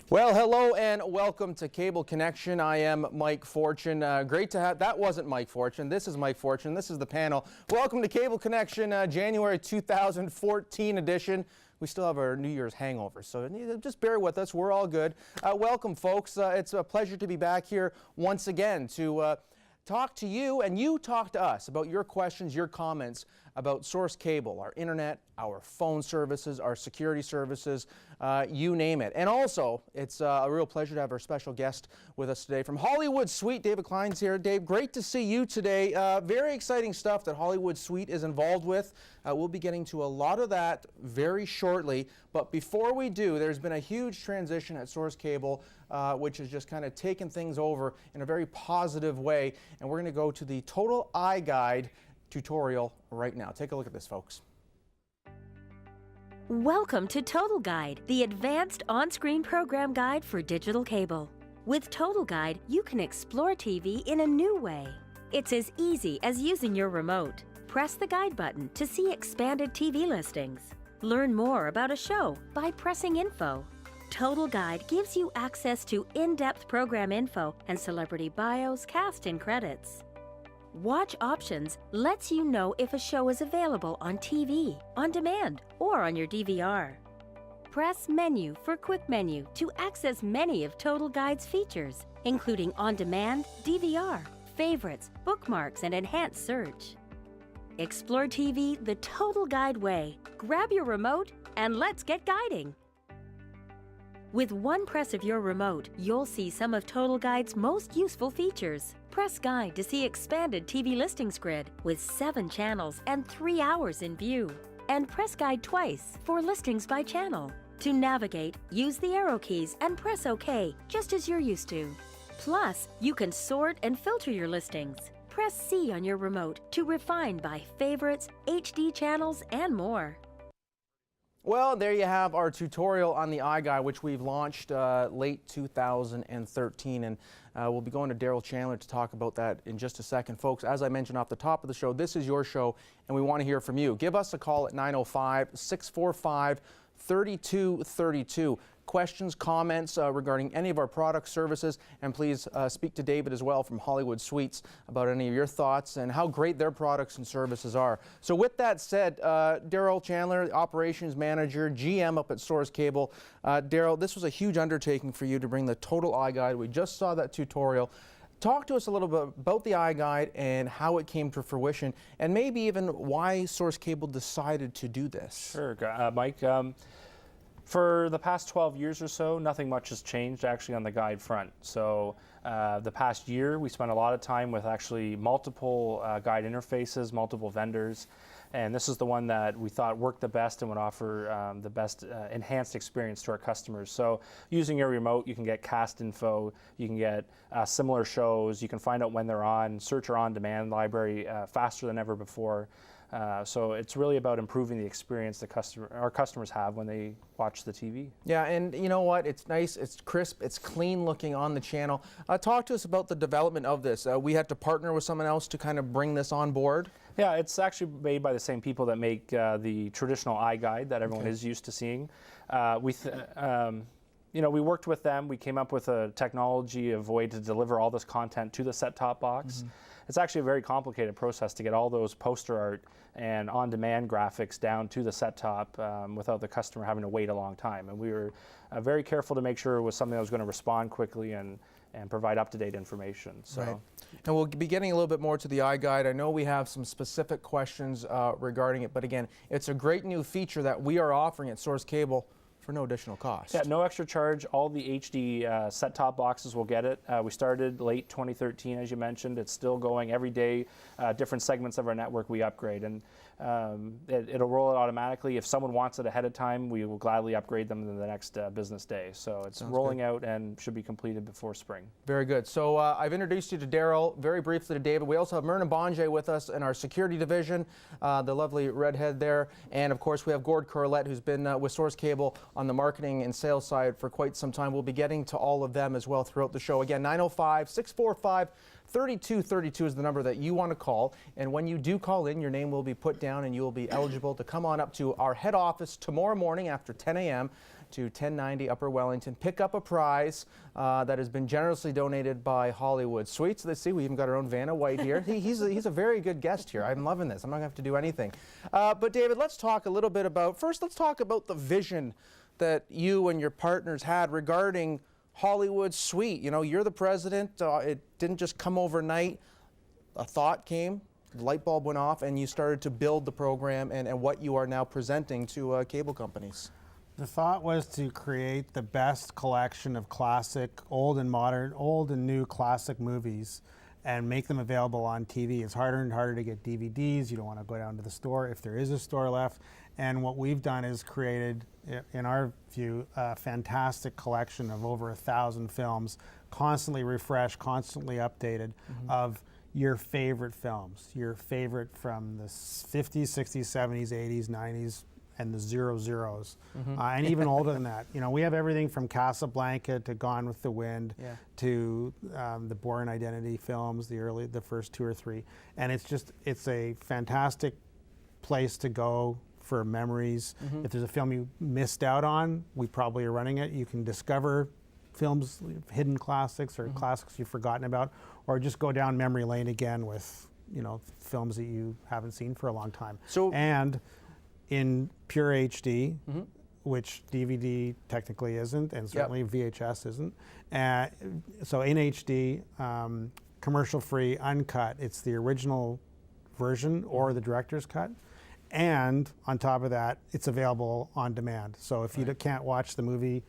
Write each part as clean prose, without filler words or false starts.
Well, hello and welcome to Cable Connection. I am Mike Fortune. Great to have, that wasn't Mike Fortune, this is Mike Fortune, this is the panel. Welcome to Cable Connection, January 2014 edition. We still have our New Year's hangover, so just bear with us, we're all good. Welcome folks, it's a pleasure to be back here once again to talk to you and you talk to us about your questions, your comments about Source Cable, our internet, our phone services, our security services, you name it. And also, it's a real pleasure to have our special guest with us today from Hollywood Suite. David Klein's here. Dave, great to see you today. Very exciting stuff that Hollywood Suite is involved with. We'll be getting to a lot of that very shortly. But before we do, there's been a huge transition at Source Cable, which has just kind of taken things over in a very positive way. And we're going to go to the Total Eye Guide tutorial right now. Take a look at this, folks. Welcome to Total Guide, the advanced on-screen program guide for digital cable. With Total Guide, you can explore TV in a new way. It's as easy as using your remote. Press the guide button to see expanded TV listings. Learn more about a show by pressing Info. Total Guide gives you access to in-depth program info and celebrity bios, cast, and credits. Watch Options lets you know if a show is available on TV, on demand, or on your DVR. Press Menu for Quick Menu to access many of Total Guide's features, including on-demand, DVR, favorites, bookmarks, and enhanced search. Explore TV the Total Guide way. Grab your remote and let's get guiding. With one press of your remote, you'll see some of Total Guide's most useful features. Press Guide to see expanded TV listings grid with 7 channels and 3 hours in view. And press Guide twice for listings by channel. To navigate, use the arrow keys and press OK, just as you're used to. Plus, you can sort and filter your listings. Press C on your remote to refine by favorites, HD channels, and more. Well, there you have our tutorial on the iGuide, which we've launched late 2013, and we'll be going to Darryl Chandler to talk about that in just a second. Folks, as I mentioned off the top of the show, this is your show, and we want to hear from you. Give us a call at 905-645-3232. Questions, comments regarding any of our products, services, and please speak to David as well from Hollywood Suites about any of your thoughts and how great their products and services are. So with that said, Darryl Chandler, Operations Manager, GM up at Source Cable. Darryl, this was a huge undertaking for you to bring the Total iGuide. We just saw that tutorial. Talk to us a little bit about the iGuide and how it came to fruition, and maybe even why Source Cable decided to do this. Sure, Mike. For the past 12 years or so, nothing much has changed actually on the guide front. So the past year, we spent a lot of time with actually multiple guide interfaces, multiple vendors, and this is the one that we thought worked the best and would offer the best enhanced experience to our customers. So using your remote, you can get cast info, you can get similar shows, you can find out when they're on, search our on-demand library faster than ever before. So it's really about improving the experience our customers have when they watch the TV. Yeah, and you know what? It's nice, it's crisp, it's clean looking on the channel. Talk to us about the development of this. We had to partner with someone else to kind of bring this on board. Yeah, it's actually made by the same people that make the traditional iGuide that everyone is used to seeing. We worked with them. We came up with a technology, a way to deliver all this content to the set-top box. Mm-hmm. It's actually a very complicated process to get all those poster art and on-demand graphics down to the set-top without the customer having to wait a long time. And we were very careful to make sure it was something that was going to respond quickly and provide up-to-date information. So. Right. And we'll be getting a little bit more to the iGuide. I know we have some specific questions regarding it, but again, it's a great new feature that we are offering at Source Cable for no additional cost. Yeah, no extra charge. All the HD set-top boxes will get it. We started late 2013, as you mentioned. It's still going every day. Different segments of our network we upgrade, and it'll roll it automatically. If someone wants it ahead of time, we will gladly upgrade them in the next business day. So it's rolling out and should be completed before spring. Very good. So I've introduced you to Darryl, very briefly to David. We also have Myrna Bonje with us in our security division, the lovely redhead there. And of course, we have Gord Corlett, who's been with Source Cable on the marketing and sales side for quite some time. We'll be getting to all of them as well throughout the show. Again, 905-645-3232. 3232 is the number that you want to call. And when you do call in, your name will be put down and you will be eligible to come on up to our head office tomorrow morning after 10 a.m. to 1090 Upper Wellington. Pick up a prize that has been generously donated by Hollywood Suites. Let's see, we even got our own Vanna White here. He's a very good guest here. I'm loving this. I'm not going to have to do anything. But David, let's talk a little bit about, first let's talk about the vision that you and your partners had regarding Hollywood Suite. You know, you're the president. It didn't just come overnight. A thought came, the light bulb went off, and you started to build the program and what you are now presenting to cable companies. The thought was to create the best collection of classic, old and modern, old and new classic movies and make them available on TV. It's harder and harder to get DVDs. You don't want to go down to the store if there is a store left. And what we've done is created, in our view, a fantastic collection of over 1,000 films, constantly refreshed, constantly updated, of your favorite films, your favorite from the 50s, 60s, 70s, 80s, 90s, and the 00s, and even older than that. You know, we have everything from Casablanca to Gone with the Wind to the Bourne Identity films, the first 2 or 3, and it's a fantastic place to go for memories. If there's a film you missed out on, we probably are running it. You can discover films, hidden classics or classics you've forgotten about, or just go down memory lane again with, you know, films that you haven't seen for a long time. And in pure HD, which DVD technically isn't, and certainly VHS isn't. So in HD, commercial-free, uncut, it's the original version or the director's cut. And on top of that, it's available on demand. So if you can't watch the movie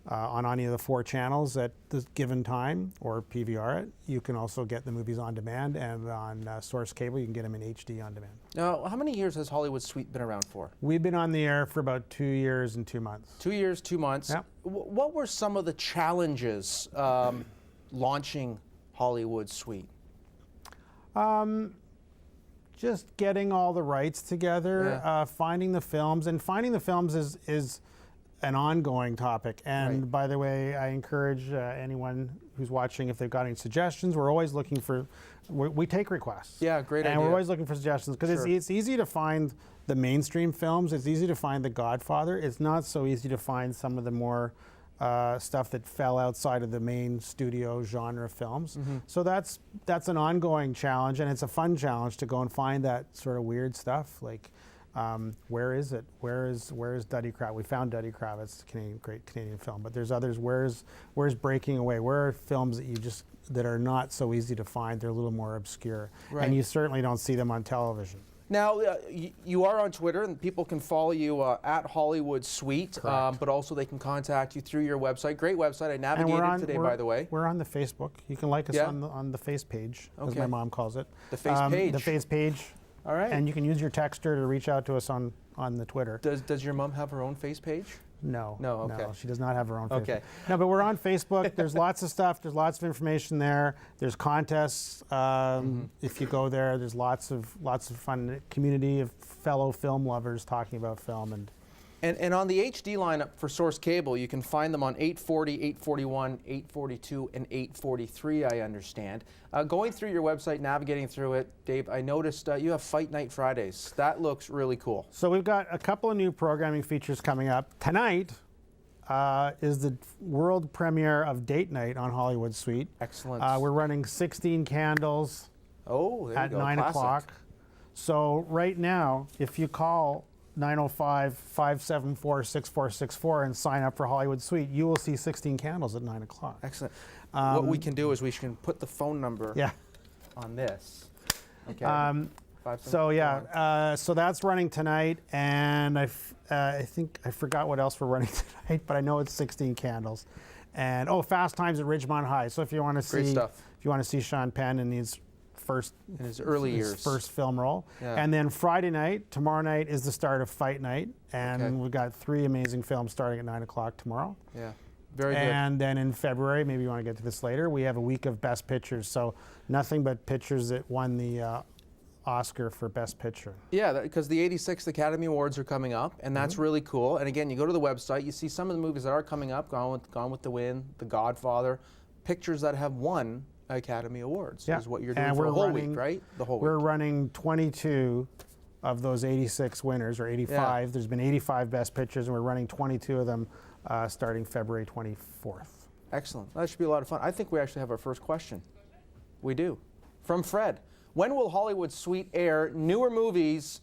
on any of the 4 channels at the given time or PVR it, you can also get the movies on demand, and on Source Cable you can get them in HD on demand. Now, how many years has Hollywood Suite been around for? We've been on the air for about 2 years and 2 months. 2 years, 2 months. Yep. What were some of the challenges launching Hollywood Suite? Just getting all the rights together, finding the films, and finding the films is an ongoing topic. And by the way, I encourage anyone who's watching, if they've got any suggestions, we're always looking for, we take requests. Yeah, great idea. And we're always looking for suggestions, because it's easy to find the mainstream films, it's easy to find The Godfather, it's not so easy to find some of the more stuff that fell outside of the main studio genre films. So that's an ongoing challenge, and it's a fun challenge to go and find that sort of weird stuff. Like, where is it? Where is Duddy Kravitz? We found Duddy Kravitz, great Canadian film, but there's others. Where's Breaking Away? Where are films that are not so easy to find? They're a little more obscure, and you certainly don't see them on television. Now, you are on Twitter, and people can follow you at Hollywood Suite, but also they can contact you through your website. Great website. I navigated today, by the way. We're on the Facebook. You can like us on the face page, as my mom calls it. The face page? The face page. All right. And you can use your texter to reach out to us on the Twitter. Does your mom have her own face page? No. No, okay. No, she does not have her own Facebook. Okay. No, but we're on Facebook. There's lots of stuff. There's lots of information there. There's contests. If you go there, there's lots of fun community of fellow film lovers talking about film. And on the HD lineup for Source Cable, you can find them on 840, 841, 842, and 843, I understand. Going through your website, navigating through it, Dave, I noticed you have Fight Night Fridays. That looks really cool. So we've got a couple of new programming features coming up. Tonight is the world premiere of Date Night on Hollywood Suite. Excellent. We're running 16 Candles at 9 o'clock. So right now, if you call 905-574-6464 and sign up for Hollywood Suite, you will see 16 Candles at 9 o'clock. Excellent. What we can do is we can put the phone number on this. Okay. So that's running tonight, and I think I forgot what else we're running tonight, but I know it's 16 Candles. And Fast Times at Ridgemont High. So if you want to see Sean Penn in his early years, first film role. And then Friday night, tomorrow night, is the start of Fight Night, and we've got 3 amazing films starting at 9 o'clock tomorrow. Yeah, very good. And then in February, maybe you want to get to this later, we have a week of Best Pictures. So nothing but pictures that won the Oscar for Best Picture. Yeah, because the 86th Academy Awards are coming up, and that's really cool. And again, you go to the website, you see some of the movies that are coming up, Gone with the Wind, The Godfather, pictures that have won Academy Awards Yeah. is what you're doing And for we're a whole running- week, right? The whole We're week. running 22 of those 86 winners, or 85. Yeah. There's been 85 Best Pictures, and we're running 22 of them starting February 24th. Excellent. That should be a lot of fun. I think we actually have our first question. We do. From Fred. When will Hollywood Suite air newer movies,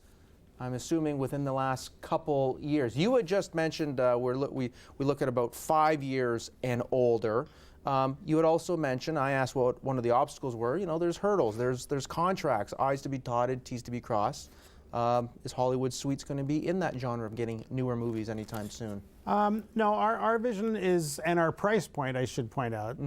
I'm assuming within the last couple years? You had just mentioned we look at about 5 years and older. You had also mentioned, I asked what one of the obstacles were. You know, there's hurdles, there's contracts, I's to be dotted, T's to be crossed. Is Hollywood Suites going to be in that genre of getting newer movies anytime soon? No, our vision is, and our price point, I should point out.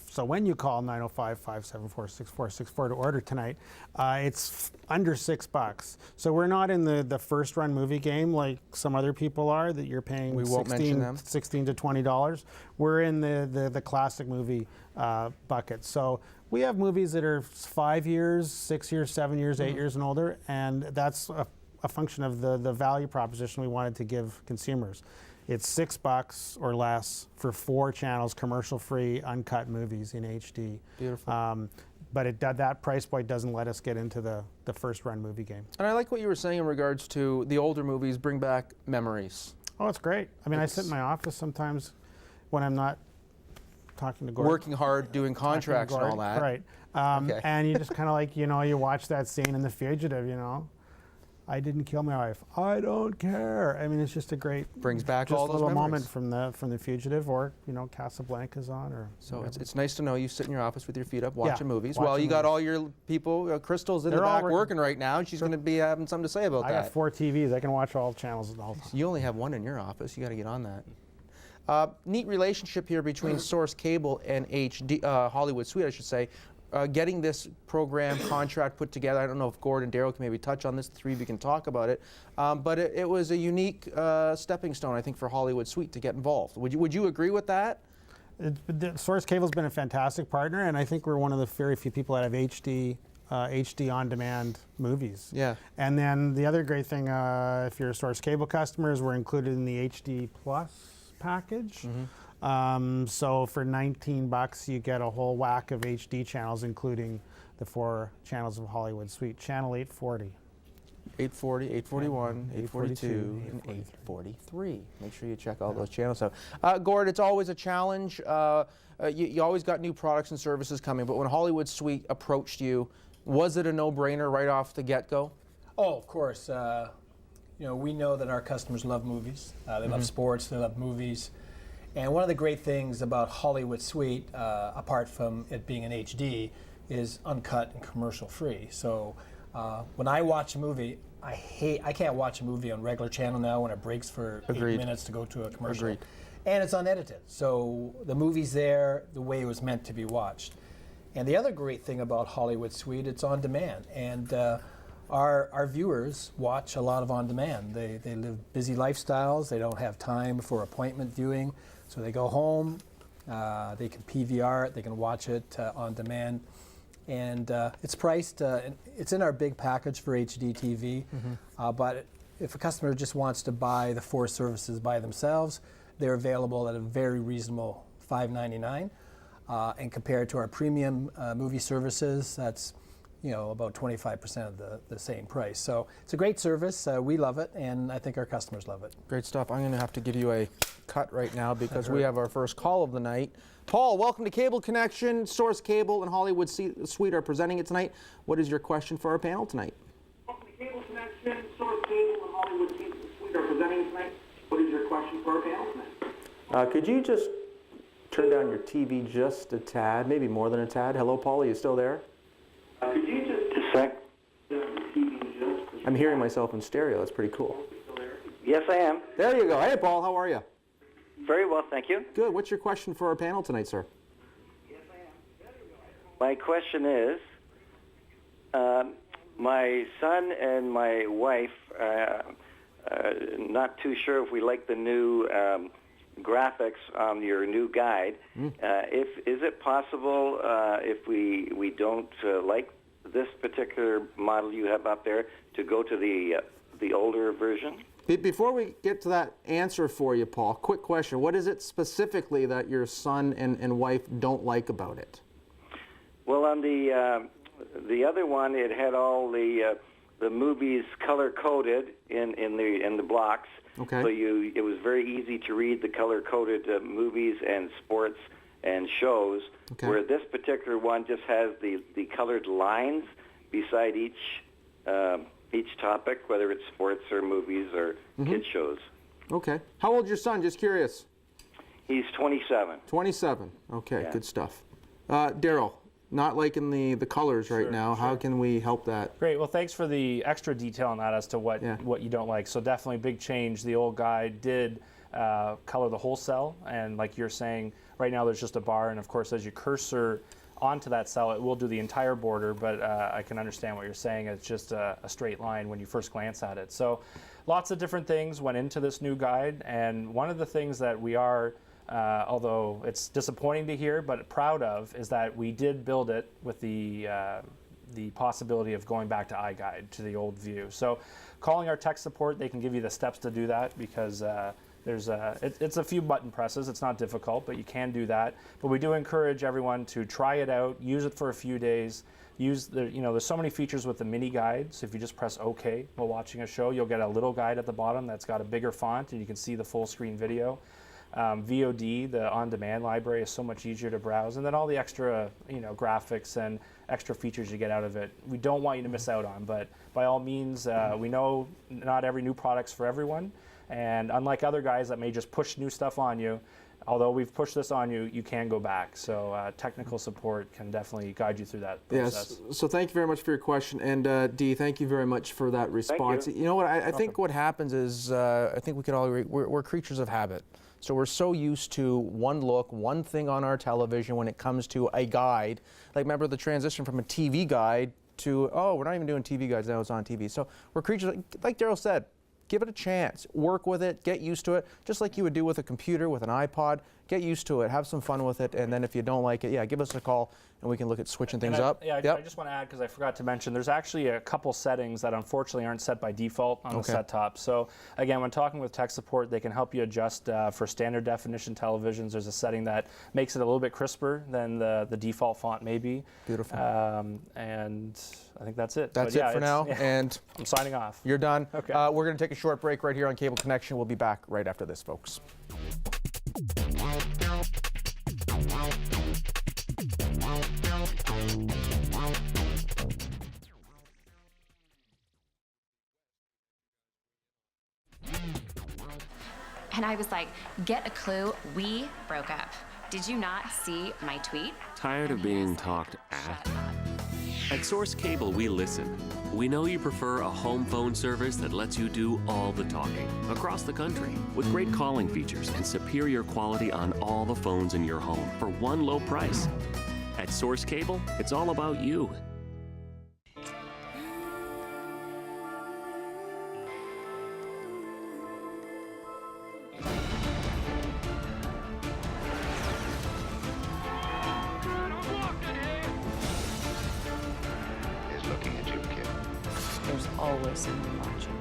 So when you call 905-574-6464 to order tonight, it's under $6. So we're not in the first run movie game like some other people are, that you're paying We won't mention them. $16 to $20. We're in the classic movie bucket. So we have movies that are 5 years, 6 years, 7 years, 8 years and older, and that's a function of the value proposition we wanted to give consumers. It's $6 or less for 4 channels, commercial-free, uncut movies in HD. Beautiful. But that price point doesn't let us get into the first-run movie game. And I like what you were saying in regards to the older movies bring back memories. Oh, it's great. I mean, I sit in my office sometimes when I'm not talking to Gordon. Working hard, doing contracts and all that. Right. Okay. And you just kind of like, you watch that scene in The Fugitive, I didn't kill my wife. I don't care. I mean, it's just a great Brings back just all a those little memories. moment from the Fugitive, or Casablanca's on, or So whatever. it's nice to know you sit in your office with your feet up watching movies. Well, watching you got movies. all your people. Crystal's in They're the all back working. working right now. She's going to be having something to say about I that. got 4 TVs. I can watch all channels at all times. You only have one in your office. You got to get on that. Neat relationship here between Source Cable and Hollywood Suite, I should say. Getting this program contract put together. I don't know if Gord and Darryl can maybe touch on this. The three of you can talk about it. But it was a unique stepping stone, I think, for Hollywood Suite to get involved. Would you agree with that? Source Cable's been a fantastic partner, and I think we're one of the very few people that have HD on-demand movies. Yeah. And then the other great thing, if you're a Source Cable customer, is we're included in the HD Plus package. So for $19, you get a whole whack of HD channels, including the 4 channels of Hollywood Suite. Channel 840. 840, 841, 842, and 843. Make sure you check all those channels out. Gord, it's always a challenge. You always got new products and services coming, but when Hollywood Suite approached you, was it a no-brainer right off the get-go? Oh, of course. We know that our customers love movies. They love sports. They love movies. And one of the great things about Hollywood Suite, apart from it being an HD, is uncut and commercial-free. So when I watch a movie, I can't watch a movie on regular channel now when it breaks for Agreed. 8 minutes to go to a commercial. Agreed. And it's unedited. So the movie's there the way it was meant to be watched. And the other great thing about Hollywood Suite, it's on demand. And our viewers watch a lot of on demand. They live busy lifestyles. They don't have time for appointment viewing. So they go home, they can PVR it, they can watch it on demand. And it's priced, it's in our big package for HD TV. But if a customer just wants to buy the 4 services by themselves, they're available at a very reasonable $5.99. And compared to our premium movie services, that's about 25% of the same price. So it's a great service. We love it, and I think our customers love it. Great stuff. I'm going to have to give you a cut right now because we have our first call of the night. Paul, welcome to Cable Connection. Source Cable and Hollywood Suite are presenting it tonight. What is your question for our panel tonight? Welcome to Cable Connection. Source Cable and Hollywood Suite are presenting it tonight. What is your question for our panel tonight? Could you just turn down your TV just a tad, maybe more than a tad? Hello, Paul. Are you still there? Could you just turn the TV just I'm hearing myself in stereo. That's pretty cool. Yes, I am. There you go. Hey, Paul. How are you? Very well, thank you. Good. What's your question for our panel tonight, sir? My question is, my son and my wife not too sure if we like the new graphics on your new guide. Is it possible if we don't like this particular model you have up there to go to the older version? Before we get to that answer for you, Paul, quick question. What is it specifically that your son and wife don't like about it? Well, on the other one, it had all the movies color coded in the blocks. Okay. So it was very easy to read the color coded movies and sports and shows. Okay. Where this particular one just has the colored lines beside each topic, whether it's sports or movies or kid shows. Okay. How old's your son? Just curious. He's 27. 27. Okay, Yeah. good stuff. Darryl, not liking the colors right now. How can we help that? Great. Well, thanks for the extra detail on that as to what Yeah. what you don't like. So definitely big change. The old guide did color the whole cell, and like you're saying, right now there's just a bar, and of course as you cursor onto that cell, it will do the entire border, but I can understand what you're saying. It's just a straight line when you first glance at it. So lots of different things went into this new guide, and one of the things that we are, although it's disappointing to hear, but proud of, is that we did build it with the possibility of going back to iGuide, to the old view. So calling our tech support, they can give you the steps to do that, because it's a few button presses. It's not difficult, but you can do that. But we do encourage everyone to try it out, use it for a few days. There's so many features with the mini guide. So if you just press OK while watching a show, you'll get a little guide at the bottom that's got a bigger font, and you can see the full screen video. VOD, the on-demand library, is so much easier to browse, and then all the extra, graphics and extra features you get out of it. We don't want you to miss out on, but by all means, we know not every new product's for everyone, and unlike other guys that may just push new stuff on you, although we've pushed this on you, you can go back. So technical support can definitely guide you through that process. Yes. So thank you very much for your question, and Dee, thank you very much for that response. Thank You know what? I think what happens is, I think we could all agree, we're creatures of habit. So we're so used to one look, one thing on our television when it comes to a guide. Like, remember the transition from a TV guide to, oh, we're not even doing TV guides now, it's on TV. So we're creatures, like Darryl said, give it a chance, work with it, get used to it, just like you would do with a computer, with an iPod. Get used to it, have some fun with it, and then if you don't like it, yeah, give us a call and we can look at switching things up. Yeah, I just want to add, because I forgot to mention, there's actually a couple settings that unfortunately aren't set by default on the set top. So again, when talking with tech support, they can help you adjust for standard definition televisions. There's a setting that makes it a little bit crisper than the default font may be. Beautiful. And I think that's it. That's But yeah, it for now, and I'm signing off. you're done. Okay. We're going to take a short break right here on Cable Connection. We'll be back right after this, folks. And I was like, get a clue, we broke up. Did you not see my tweet? Tired of being talked at? At Source Cable, we listen. We know you prefer a home phone service that lets you do all the talking across the country with great calling features and superior quality on all the phones in your home for one low price. At Source Cable, it's all about you. Is looking at you, kid. There's always someone watching.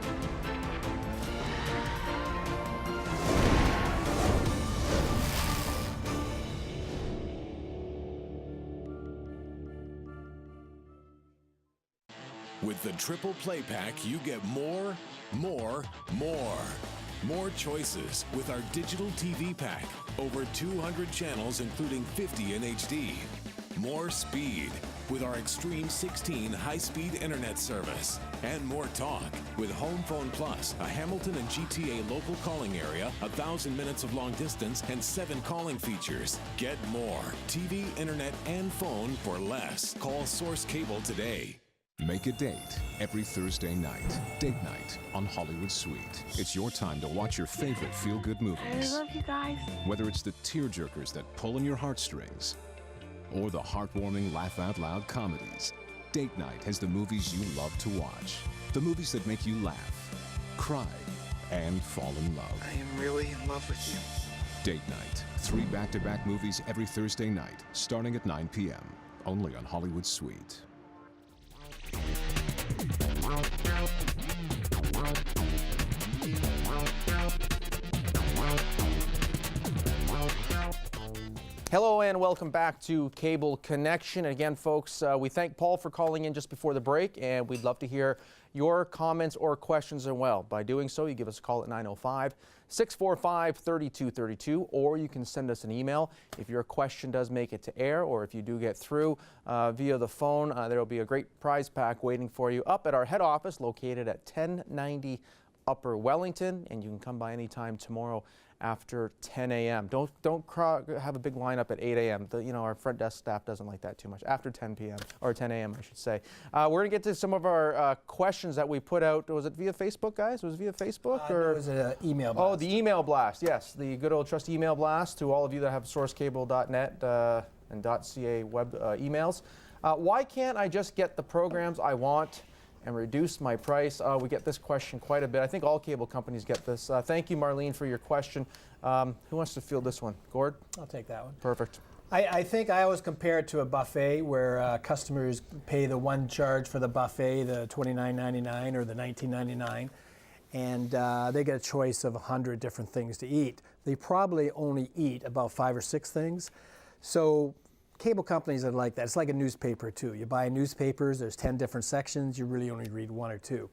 With the Triple Play Pack, you get more choices with our digital TV pack. Over 200 channels, including 50 in HD. More speed with our Extreme 16 high-speed internet service. And more talk with Home Phone Plus, a Hamilton and GTA local calling area, 1,000 minutes of long distance, and 7 calling features. Get more TV, internet, and phone for less. Call Source Cable today. Make a date every Thursday night. Date night on Hollywood Suite. It's your time to watch your favorite feel-good movies. I love you guys. Whether it's the tearjerkers that pull on your heartstrings or the heartwarming laugh-out-loud comedies, Date night has the movies you love to watch. The movies that make you laugh, cry, and fall in love. I am really in love with you. Date night. 3 back-to-back movies every Thursday night, starting at 9 p.m. Only on Hollywood Suite. Hello and welcome back to Cable Connection. Again, folks, we thank Paul for calling in just before the break, and we'd love to hear your comments or questions as well. By doing so, you give us a call at 905-645-3232, or you can send us an email. If your question does make it to air, or if you do get through via the phone, there will be a great prize pack waiting for you up at our head office located at 1090 Upper Wellington, and you can come by anytime tomorrow after 10 a.m. Don't have a big lineup at 8 a.m. Our front desk staff doesn't like that too much. After 10 p.m. or 10 a.m. I should say. We're going to get to some of our questions that we put out. Was it via Facebook, guys? Was it via Facebook or it was an email blast. Oh, the email blast. Yes, the good old trusty email blast to all of you that have sourcecable.net and .ca web emails. Why can't I just get the programs I want and reduce my price? We get this question quite a bit. I think all cable companies get this. Thank you, Marlene, for your question. Who wants to field this one? Gord? I'll take that one. Perfect. I think I always compare it to a buffet where customers pay the one charge for the buffet, the $29.99 or the $19.99, and they get a choice of 100 different things to eat. They probably only eat about 5 or 6 things. So cable companies are like that. It's like a newspaper too. You buy newspapers, there's 10 different sections, you really only read 1 or 2.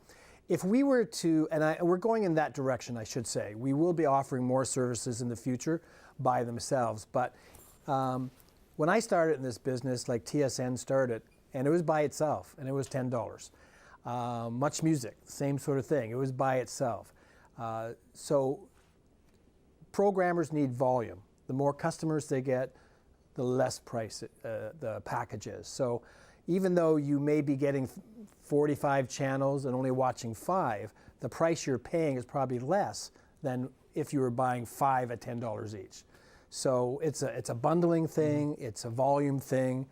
If we were to, we're going in that direction, I should say, we will be offering more services in the future by themselves. But when I started in this business, like TSN started, and it was by itself, and it was $10. Much Music, same sort of thing. It was by itself. So programmers need volume. The more customers they get, the less price the package is. So even though you may be getting 45 channels and only watching 5, the price you're paying is probably less than if you were buying 5 at $10 each. So it's a bundling thing, it's a volume thing,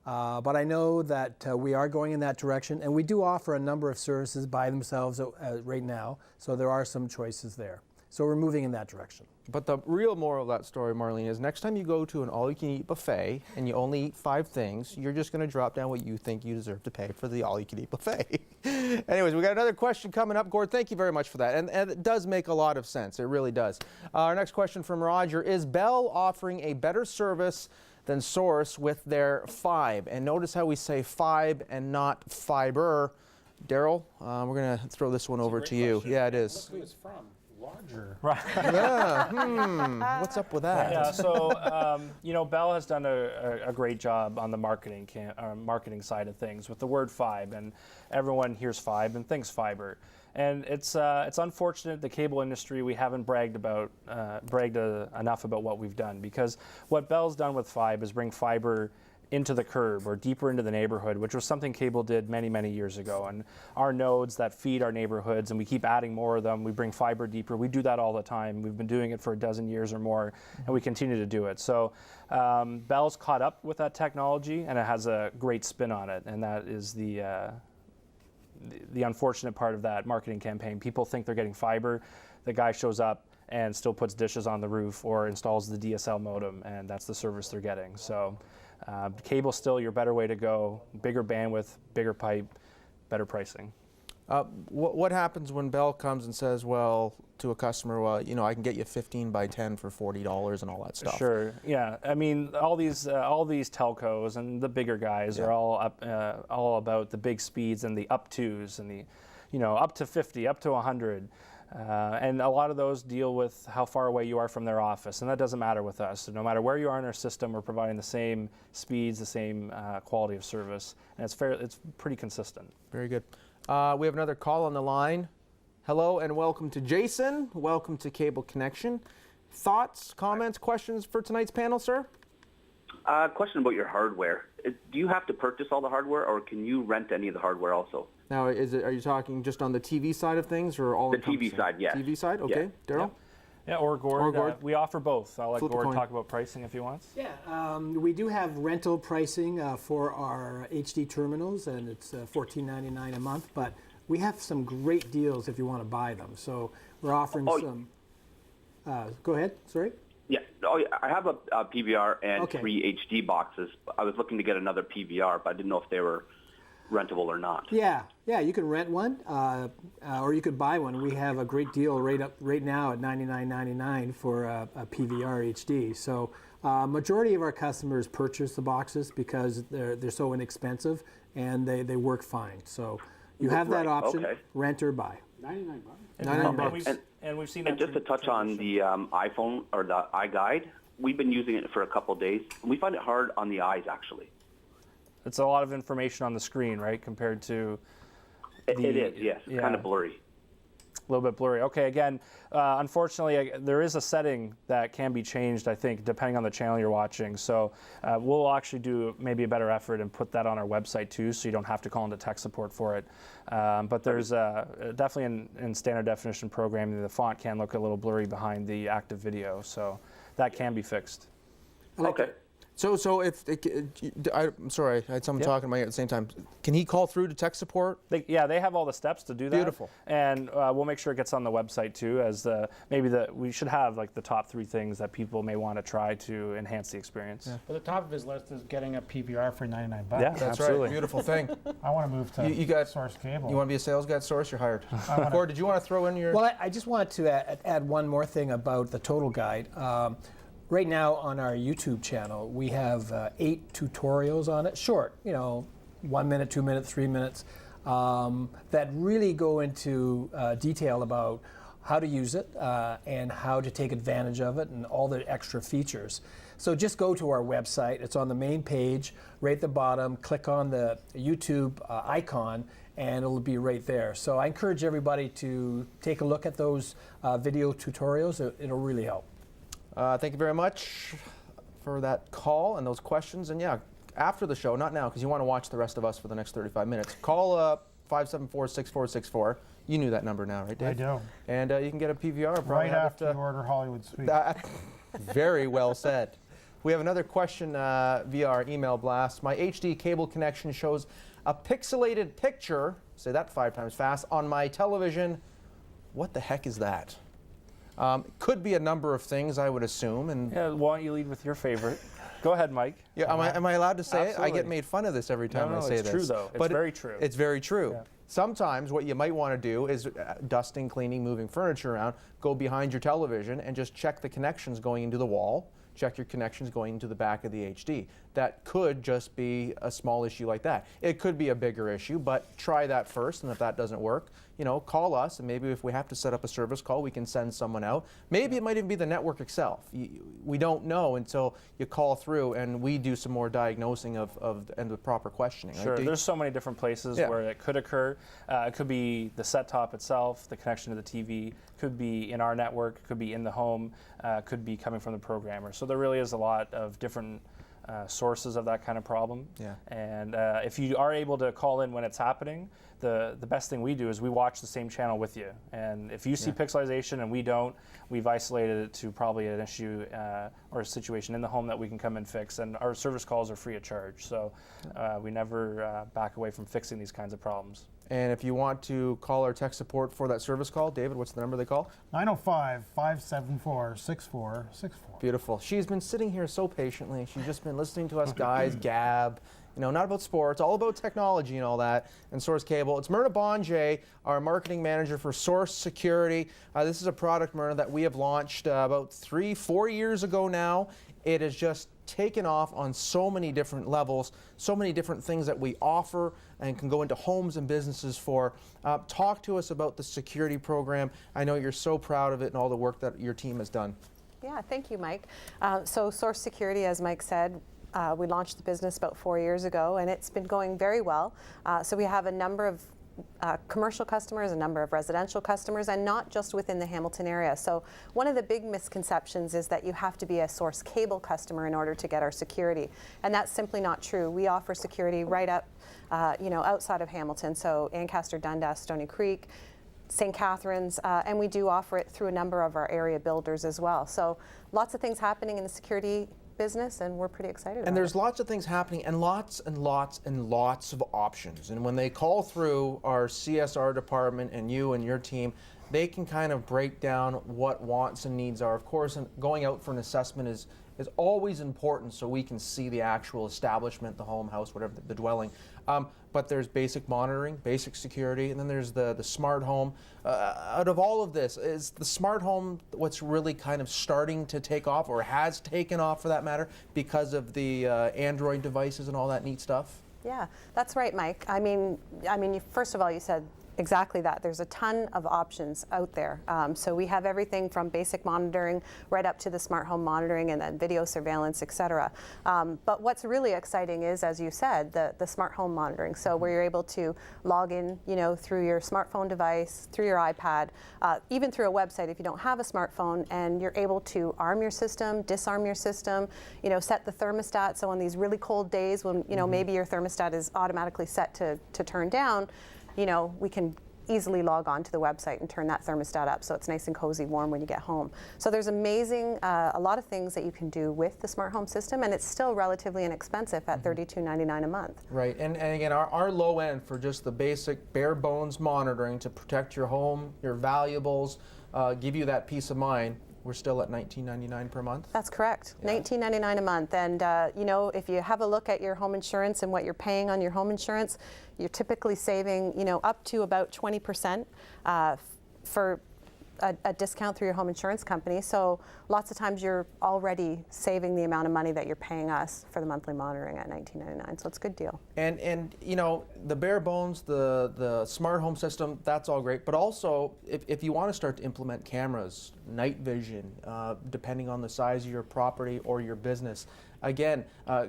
but I know that we are going in that direction, and we do offer a number of services by themselves right now, so there are some choices there. So we're moving in that direction. But the real moral of that story, Marlene, is next time you go to an all-you-can-eat buffet and you only eat 5 things, you're just going to drop down what you think you deserve to pay for the all-you-can-eat buffet. Anyways, we got another question coming up. Gord, thank you very much for that. And it does make a lot of sense. It really does. Our next question from Roger. Is Bell offering a better service than Source with their Fibe? And notice how we say Fibe and not fiber. Darryl, we're going to throw this one over to you. Question. Yeah, it is. Look who it's from. Larger. Right. Yeah. What's up with that? Yeah. So Bell has done a great job on the marketing side of things with the word Fibe, and everyone hears Fibe and thinks fiber. And it's unfortunate the cable industry we haven't bragged enough about what we've done, because what Bell's done with Fibe is bring fiber into the curb or deeper into the neighborhood, which was something cable did many, many years ago. And our nodes that feed our neighborhoods, and we keep adding more of them, we bring fiber deeper. We do that all the time. We've been doing it for a dozen years or more, and we continue to do it. So Bell's caught up with that technology, and it has a great spin on it, and that is the unfortunate part of that marketing campaign. People think they're getting fiber. The guy shows up and still puts dishes on the roof or installs the DSL modem, and that's the service they're getting. So cable's still your better way to go. Bigger bandwidth, bigger pipe, better pricing. What happens when Bell comes and says, well, to a customer, well, I can get you 15 by 10 for $40 and all that stuff? Sure. Yeah. I mean, all these telcos and the bigger guys are all about the big speeds and the up twos and the, up to 50, up to 100. And a lot of those deal with how far away you are from their office, and that doesn't matter with us. So no matter where you are in our system, we're providing the same speeds, the same quality of service, and it's pretty consistent. Very good. We have another call on the line. Hello and welcome to Jason. Welcome to Cable Connection. Thoughts, comments, questions for tonight's panel, sir? Question about your hardware. Do you have to purchase all the hardware, or can you rent any of the hardware also? Now, are you talking just on the TV side of things, or all? The TV side, yes. TV side, okay. Yeah. Darryl? Yeah, or Gord. We offer both. I'll let Gord talk about pricing if he wants. Yeah, we do have rental pricing for our HD terminals, and it's $14.99 a month. But we have some great deals if you want to buy them. So we're offering some. Go ahead. Sorry. Yeah. I have a PVR and 3 HD boxes. I was looking to get another PVR, but I didn't know if they were rentable or not. Yeah, you can rent one, or you could buy one. We have a great deal right now at $99.99 for a PVR HD. So Majority of our customers purchase the boxes because they're so inexpensive and they work fine. So you have that option, rent or buy. $99. $99. And we've seen and that just to touch on the iPhone or the iGuide, we've been using it for a couple of days. We find it hard on the eyes, actually. It's a lot of information on the screen, right, compared to It is, yes. Yeah. Kind of blurry. A little bit blurry. Okay, again, unfortunately, there is a setting that can be changed, I think, depending on the channel you're watching. So we'll actually do maybe a better effort and put that on our website too, so you don't have to call into tech support for it. But there's definitely in standard definition programming, the font can look a little blurry behind the active video, so that can be fixed. Okay. So if I'm sorry, I had someone talking to me at the same time. Can he call through to tech support? They have all the steps to do that. Beautiful. And we'll make sure it gets on the website too, as we should have like the top 3 things that people may want to try to enhance the experience. Yeah. But the top of his list is getting a PVR for $99. Yeah, That's absolutely. right. Beautiful thing. I want to move to you got Source Cable. You want to be a sales guy at Source? You're hired. Gord, did you want to throw in your? Well, I just wanted to add one more thing about the Total Guide. Right now on our YouTube channel, we have 8 tutorials on it, short, 1 minute, 2 minutes, 3 minutes, that really go into detail about how to use it and how to take advantage of it and all the extra features. So just go to our website. It's on the main page, right at the bottom. Click on the YouTube icon, and it'll be right there. So I encourage everybody to take a look at those video tutorials. It'll really help. Thank you very much for that call and those questions. And yeah, after the show, not now, because you want to watch the rest of us for the next 35 minutes. Call 574-6464. You knew that number now, right, Dave? I do. And you can get a PVR. Right after you order Hollywood Suite. Very well said. We have another question via our email blast. My HD cable connection shows a pixelated picture, say that 5 times fast, on my television. What the heck is that? Could be a number of things, I would assume. And yeah, why don't you lead with your favorite? Go ahead, Mike. Yeah, am I allowed to say Absolutely. it? I get made fun of this every time I say this. It's true, though. It's very true. It's very true. Yeah. Sometimes what you might want to do is dusting, cleaning, moving furniture around, go behind your television and just check the connections going into the wall, check your connections going into the back of the HD. That could just be a small issue like that. It could be a bigger issue, but try that first, and if that doesn't work, call us, and maybe if we have to set up a service call, we can send someone out. Maybe it might even be the network itself. We don't know until you call through, and we do some more diagnosing and the proper questioning. Sure, right? There's so many different places where it could occur. It could be the set-top itself, the connection to the TV, could be in our network, could be in the home, could be coming from the programmer. So there really is a lot of different sources of that kind of problem. Yeah. And if you are able to call in when it's happening, the best thing we do is we watch the same channel with you. And if you see pixelization and we don't, we've isolated it to probably an issue or a situation in the home that we can come and fix. And our service calls are free of charge. So we never back away from fixing these kinds of problems. And if you want to call our tech support for that service call, David, what's the number they call? 905-574-6464. Beautiful. She's been sitting here so patiently. She's just been listening to us guys gab. Not about sports, all about technology and all that, and Source Cable. It's Myrna Bonjay, our marketing manager for Source Security. This is a product, Myrna, that we have launched about 3-4 years ago now. It has just taken off on so many different levels, so many different things that we offer and can go into homes and businesses for. Talk to us about the security program. I know you're so proud of it and all the work that your team has done. Yeah, thank you, Mike. So Source Security, as Mike said, we launched the business about 4 years ago, and it's been going very well. So we have a number of commercial customers, a number of residential customers, and not just within the Hamilton area. So one of the big misconceptions is that you have to be a Source Cable customer in order to get our security, and that's simply not true. We offer security right up, outside of Hamilton, so Ancaster, Dundas, Stony Creek, St. Catharines, and we do offer it through a number of our area builders as well. So lots of things happening in the security business, and we're pretty excited about it. And there's lots of things happening and lots and lots and lots of options. And when they call through our CSR department and you and your team, they can kind of break down what wants and needs are. Of course, going out for an assessment is always important so we can see the actual establishment, the home, house, whatever, the dwelling. But there's basic monitoring, basic security, and then there's the smart home. Out of all of this, is the smart home what's really kind of starting to take off, or has taken off for that matter, because of the Android devices and all that neat stuff? Yeah, that's right, Mike. I mean, first of all, you said exactly that. There's a ton of options out there. So we have everything from basic monitoring right up to the smart home monitoring and then video surveillance, et cetera. But what's really exciting is, as you said, the smart home monitoring. So where you're able to log in, through your smartphone device, through your iPad, even through a website if you don't have a smartphone, and you're able to arm your system, disarm your system, set the thermostat. So on these really cold days when, maybe your thermostat is automatically set to turn down, we can easily log on to the website and turn that thermostat up so it's nice and cozy, warm when you get home. So there's a lot of things that you can do with the smart home system, and it's still relatively inexpensive at $32.99 a month. Right, and again, our low end for just the basic bare bones monitoring to protect your home, your valuables, give you that peace of mind. We're still at $19.99 per month? That's correct, yeah. $19.99 a month. And if you have a look at your home insurance and what you're paying on your home insurance, you're typically saving up to about 20% for a discount through your home insurance company. So lots of times you're already saving the amount of money that you're paying us for the monthly monitoring at $19.99. So it's a good deal. And the bare bones, the smart home system, that's all great. But also, if you want to start to implement cameras, night vision, depending on the size of your property or your business, again,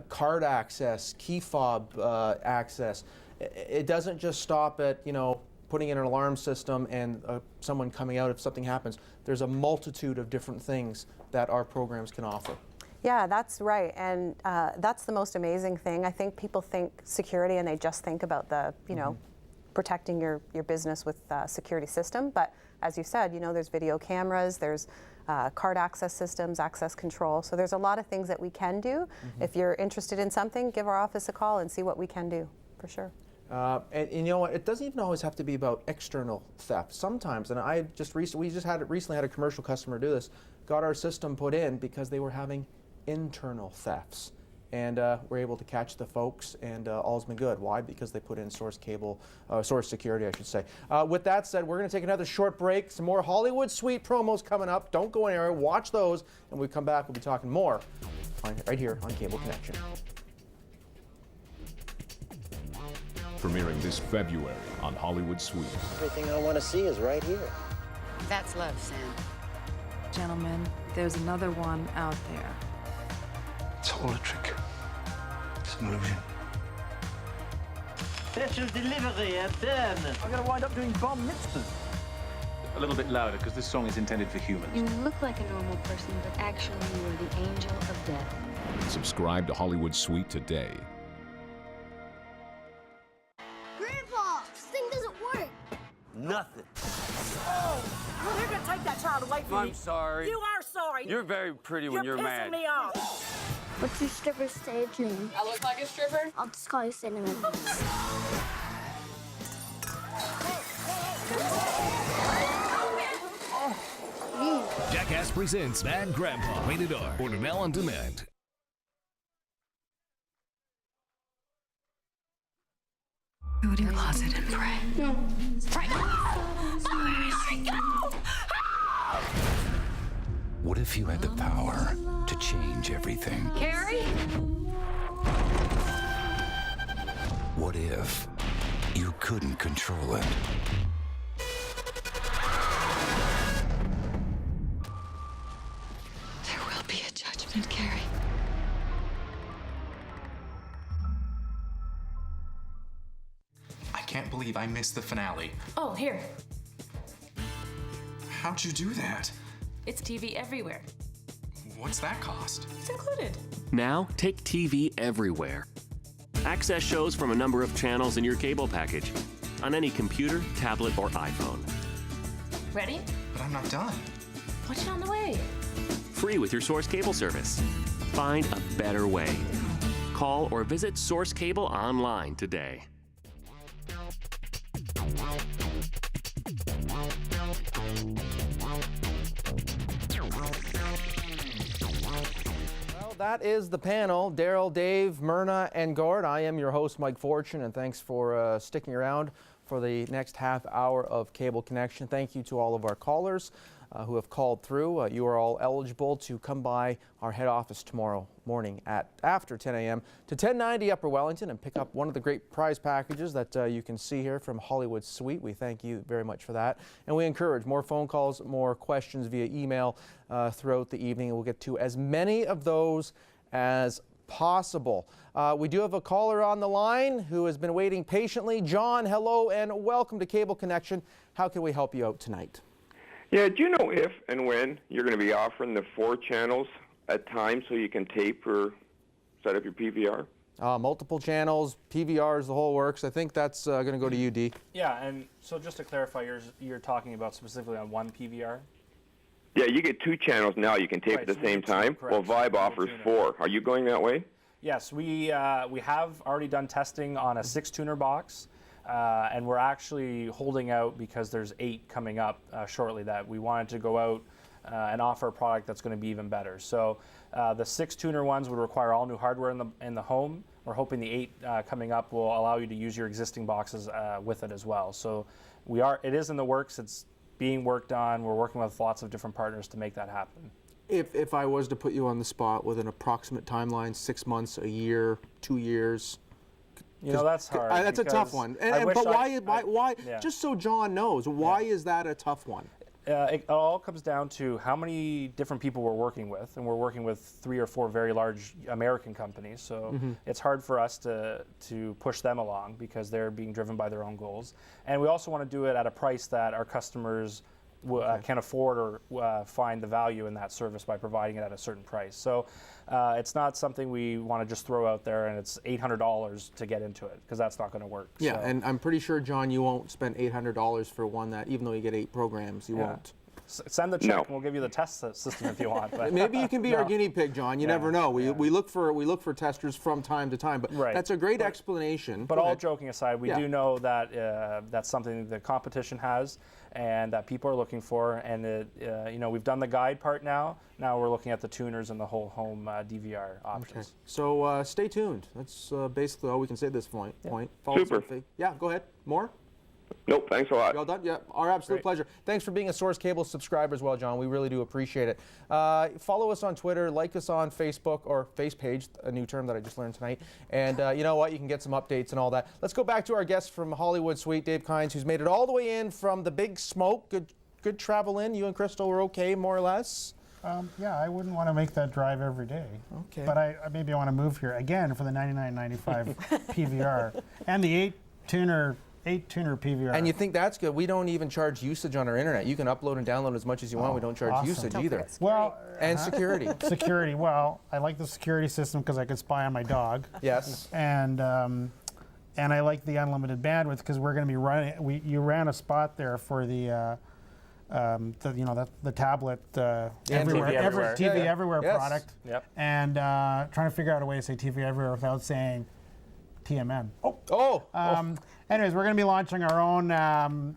card access, key fob access. It doesn't just stop at putting in an alarm system and someone coming out if something happens. There's a multitude of different things that our programs can offer. Yeah, that's right, and that's the most amazing thing. I think people think security and they just think about the, protecting your business with security system. But as you said, there's video cameras, there's card access systems, access control. So there's a lot of things that we can do. If you're interested in something, give our office a call and see what we can do, for sure. And you know what? It doesn't even always have to be about external theft. Sometimes, and we just recently had a commercial customer do this, got our system put in because they were having internal thefts, and we're able to catch the folks, and all's been good. Why? Because they put in source security, I should say. With that said, we're going to take another short break. Some more Hollywood Suite promos coming up. Don't go anywhere. Watch those, and when we come back, we'll be talking more right here on Cable Connection. Premiering this February on Hollywood Suite. Everything I want to see is right here. That's love, Sam. Gentlemen, there's another one out there. It's all a trick. It's an illusion. Special delivery at 10. I'm going to wind up doing bar mitzvahs. A little bit louder, because this song is intended for humans. You look like a normal person, but actually you are the angel of death. Subscribe to Hollywood Suite today. Nothing. Oh, well, you're gonna take that child away from me. I'm sorry. You are sorry. You're very pretty when you're mad. You're pissing me off. What's your stripper stage name? I look like a stripper? I'll just call you Cinnamon. Jackass presents Bad Grandpa. Rated R. Order now on demand. Go to your closet and pray. No. Pray. What if you had the power to change everything? Carrie? What if you couldn't control it? There will be a judgment, Carrie. I can't believe I missed the finale. Oh, here. How'd you do that? It's TV everywhere. What's that cost? It's included. Now, take TV everywhere. Access shows from a number of channels in your cable package on any computer, tablet, or iPhone. Ready? But I'm not done. Watch it on the way. Free with your Source Cable service. Find a better way. Call or visit Source Cable online today. that is the panel. Darryl, Dave, Myrna, and Gord. I am your host, Mike Fortune, and thanks for sticking around for the next half hour of Cable Connection. Thank you to all of our callers who have called through. You are all eligible to come by our head office tomorrow morning at after 10 a.m. to 1090 Upper Wellington and pick up one of the great prize packages that you can see here from Hollywood Suite. We thank you very much for that. And we encourage more phone calls, more questions via email throughout the evening. And we'll get to as many of those as possible. We do have a caller on the line who has been waiting patiently. John, hello and welcome to Cable Connection. How can we help you out tonight? Yeah, do you know if and when you're going to be offering the 4 channels at times so you can tape or set up your PVR? Multiple channels, PVRs, the whole works. I think that's going to go to UD. Yeah, and so just to clarify, you're talking about specifically on one PVR? Yeah, you get 2 channels now you can tape at the same time. Well, Vibe offers 4. Are you going that way? Yes, we have already done testing on a 6-tuner box. And we're actually holding out because there's 8 coming up shortly that we wanted to go out and offer a product that's going to be even better. So the 6-tuner ones would require all new hardware in the home. We're hoping the 8 coming up will allow you to use your existing boxes with it as well. So it is in the works. It's being worked on. We're working with lots of different partners to make that happen. If I was to put you on the spot with an approximate timeline, 6 months, a year, 2 years. You know, that's hard. That's a tough one. But why? Yeah. Just so John knows, why is that a tough one? It all comes down to how many different people we're working with, and we're working with 3 or 4 very large American companies. So it's hard for us to push them along because they're being driven by their own goals. And we also want to do it at a price that our customers can afford or find the value in that service by providing it at a certain price. So it's not something we want to just throw out there and it's $800 to get into it, because that's not going to work. Yeah, so. And I'm pretty sure, John, you won't spend $800 for one that, even though you get 8 programs, you won't. Send the check and we'll give you the test system if you want. But maybe you can be our guinea pig, John. You never know. We look for testers from time to time. But that's a great explanation. But all joking aside, we do know that that's something the competition has and that people are looking for. And you know, we've done the guide part now. Now we're looking at the tuners and the whole home DVR options. Okay. So stay tuned. That's basically all we can say at this point. Super. Yeah, go ahead. More? Nope, thanks a lot. Well done. Yeah, our absolute pleasure. Thanks for being a Source Cable subscriber as well, John. We really do appreciate it. Follow us on Twitter, like us on Facebook, or Face Page, a new term that I just learned tonight. And you know what? You can get some updates and all that. Let's go back to our guest from Hollywood Suite, Dave Kynes, who's made it all the way in from the Big Smoke. Good travel in. You and Crystal were okay, more or less? Yeah, I wouldn't want to make that drive every day. Okay. But I maybe I want to move here again for the $99.95 PVR and the 8-tuner PVR. And you think that's good? We don't even charge usage on our internet. You can upload and download as much as you want. We don't charge usage either. Well, and security. Security. Well, I like the security system because I could spy on my dog. Yes. And I like the unlimited bandwidth because we're going to be running. You ran a spot there for the tablet TV Everywhere product. Yep. And trying to figure out a way to say TV Everywhere without saying TMN. Anyways, we're going to be launching our own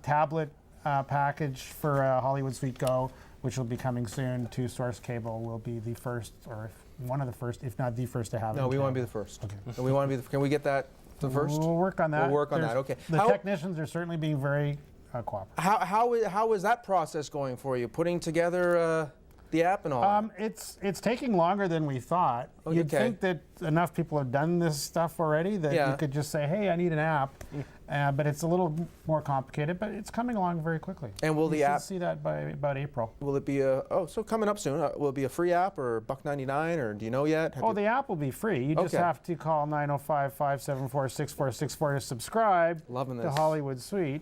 tablet package for Hollywood Suite Go, which will be coming soon to Source Cable. We'll be the first, or one of the first, if not the first to have it. No, we want to be the first. Okay. So we want to be. Can we get that the first? We'll work on that. We'll work on that. Okay. The technicians are certainly being very cooperative. How is that process going for you? Putting together the app and all? It's taking longer than we thought. You'd think that enough people have done this stuff already that you could just say, hey, I need an app. But it's a little more complicated, but it's coming along very quickly. And will the app see that by about April? Will it be so coming up soon? Will it be a free app or $1.99, or do you know yet? The app will be free. You just have to call 905-574-6464 to subscribe to Hollywood Suite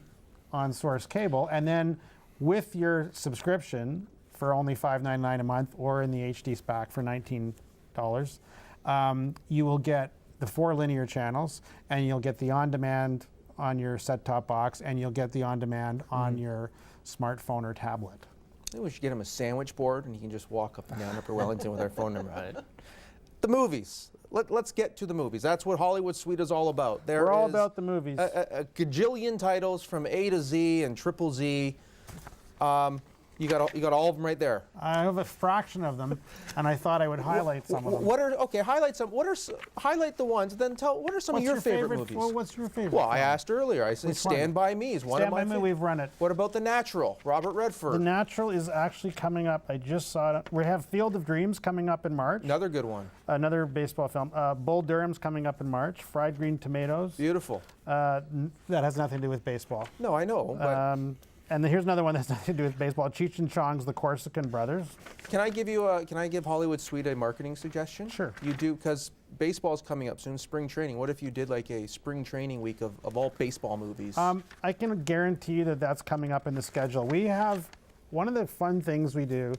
on Source Cable, and then with your subscription for only $5.99 a month, or in the HD SPAC for $19, you will get the 4 linear channels, and you'll get the on-demand on your set-top box, and you'll get the on-demand on your smartphone or tablet. I think we should get him a sandwich board, and he can just walk up and down Upper Wellington with our phone number on it. The movies. Let's get to the movies. That's what Hollywood Suite is all about. We're all about the movies. A gajillion titles from A to Z and triple Z. You got all of them right there. I have a fraction of them, and I thought I would highlight some of them. Highlight some. Highlight the ones. Then tell what are some of your favorite movies? Well, what's your favorite? Well, I asked earlier. I said Stand By Me is one of my favorites. We've run it. What about The Natural? Robert Redford. The Natural is actually coming up. I just saw it. We have Field of Dreams coming up in March. Another good one. Another baseball film. Bull Durham's coming up in March. Fried Green Tomatoes. Beautiful. That has nothing to do with baseball. No, I know. But and here's another one that's nothing to do with baseball. Cheech and Chong's The Corsican Brothers. Can I give Hollywood Suite a marketing suggestion? Sure. You do, because baseball's coming up soon, spring training. What if you did like a spring training week of all baseball movies? I can guarantee you that that's coming up in the schedule. We have one of the fun things we do.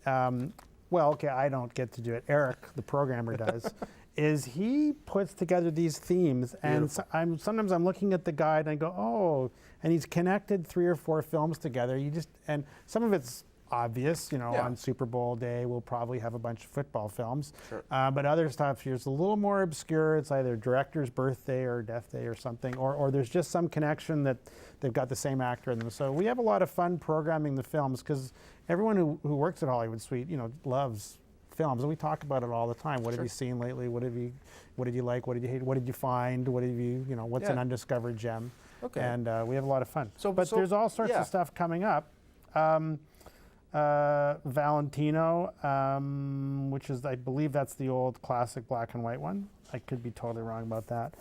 Well, okay, I don't get to do it. Eric, the programmer, does. Is he puts together these themes, and sometimes I'm looking at the guide and I go, oh, and he's connected 3 or 4 films together. And some of it's obvious, on Super Bowl day we'll probably have a bunch of football films, sure. But other stuff here's a little more obscure. It's either director's birthday or death day or something, or there's just some connection that they've got the same actor in them. So we have a lot of fun programming the films because everyone who works at Hollywood Suite, loves films, and we talk about it all the time. What have you seen lately? What did you like? What did you hate? What did you find? What have you, what's an undiscovered gem? Okay. And we have a lot of fun. But so there's all sorts of stuff coming up. Valentino, which is, I believe that's the old classic black and white one. I could be totally wrong about that.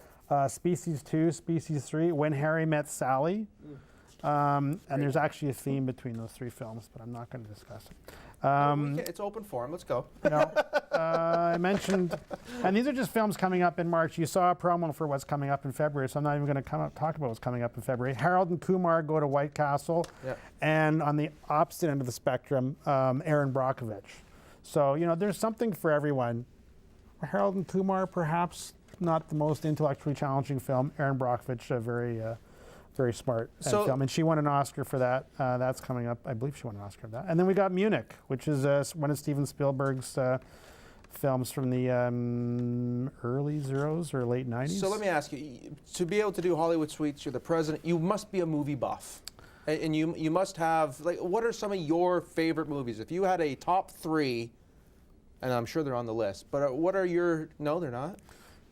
Species 2, Species 3, When Harry Met Sally. And there's actually a theme between those 3 films, but I'm not going to discuss it. It's open forum. Let's go. I mentioned, and these are just films coming up in March. You saw a promo for what's coming up in February, so I'm not even going to talk about what's coming up in February. Harold and Kumar go to White Castle, and on the opposite end of the spectrum, Aaron Brockovich. So, there's something for everyone. Harold and Kumar, perhaps not the most intellectually challenging film. Aaron Brockovich, very smart film, and she won an Oscar for that. That's coming up. I believe she won an Oscar for that. And then we got Munich, which is one of Steven Spielberg's films from the early zeros or late 90s. So let me ask you, to be able to do Hollywood Suites, you're the president, you must be a movie buff. And you must have, what are some of your favorite movies? If you had a top 3, and I'm sure they're on the list, but what are your, no, they're not?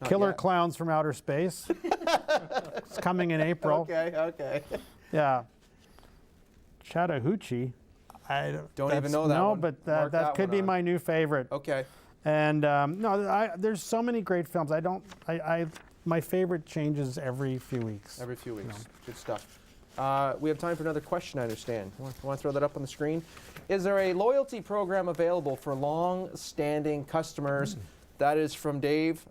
Killer Clowns from Outer Space. It's coming in April. Okay. Yeah. Chattahoochee. I don't even know that one. No, but that could be my new favorite. Okay. And there's so many great films. My favorite changes every few weeks. Every few weeks. Good stuff. We have time for another question, I understand. You want to throw that up on the screen? Is there a loyalty program available for long-standing customers? That is from Dave.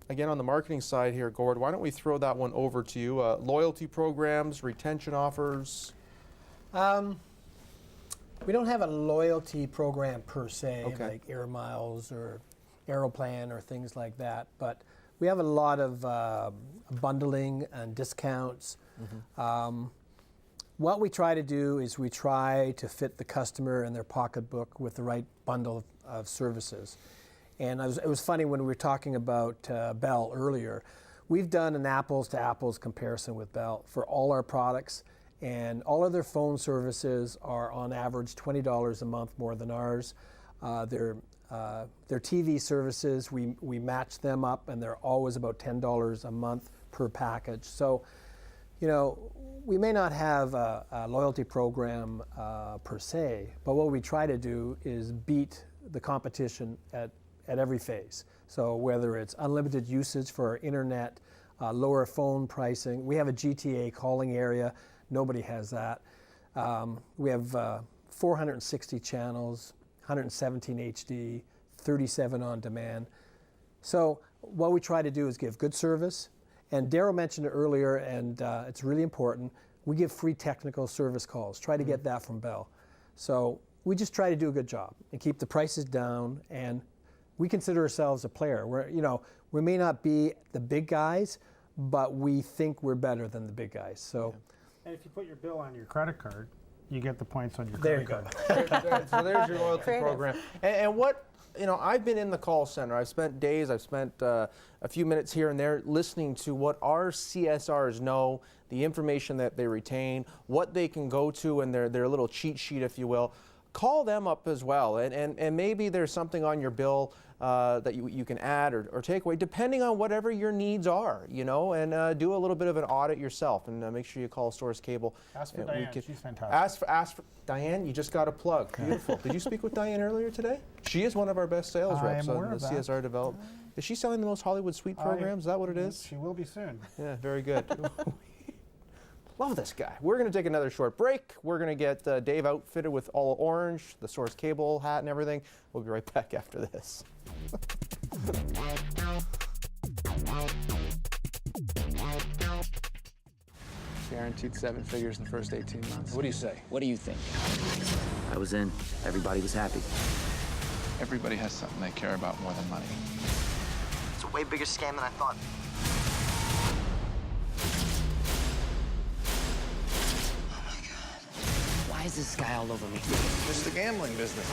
Again, on the marketing side here, Gord, why don't we throw that one over to you? Loyalty programs, retention offers? We don't have a loyalty program per se, like Air Miles or Aeroplan or things like that, but we have a lot of bundling and discounts. What we try to do is we try to fit the customer in their pocketbook with the right bundle of services. And it was funny when we were talking about Bell earlier. We've done an apples-to-apples comparison with Bell for all our products, and all of their phone services are on average $20 a month more than ours. Their TV services, we match them up, and they're always about $10 a month per package. So, we may not have a loyalty program per se, but what we try to do is beat the competition at every phase. So whether it's unlimited usage for our internet, lower phone pricing, we have a GTA calling area, nobody has that. We have 460 channels, 117 HD, 37 on demand. So what we try to do is give good service, and Darryl mentioned it earlier, and it's really important, we give free technical service calls. Try to get that from Bell. So we just try to do a good job and keep the prices down, and we consider ourselves a player. We may not be the big guys, but we think we're better than the big guys. So, and if you put your bill on your credit card, you get the points on your credit card. So there's your loyalty program. And what you know, I've been in the call center. I've spent days, I've spent a few minutes here and there listening to what our CSRs know, the information that they retain, what they can go to, and their little cheat sheet, if you will. Call them up as well, and maybe there's something on your bill that you can add or take away, depending on whatever your needs are, you know, and do a little bit of an audit yourself, and make sure you call Source Cable. Ask for Diane, she's fantastic. Ask for Diane, you just got a plug. Beautiful. Did you speak with Diane earlier today? She is one of our best sales reps on the CSR development. Is she selling the most Hollywood Suite programs? Is that what it is? She will be soon. Yeah, very good. Love this guy. We're going to take another short break. We're going to get Dave outfitted with all orange, the Source Cable hat and everything. We'll be right back after this. Guaranteed 7 figures in the first 18 months. What do you say? What do you think? I was in. Everybody was happy. Everybody has something they care about more than money. It's a way bigger scam than I thought. Why is this guy all over me? This is the gambling business.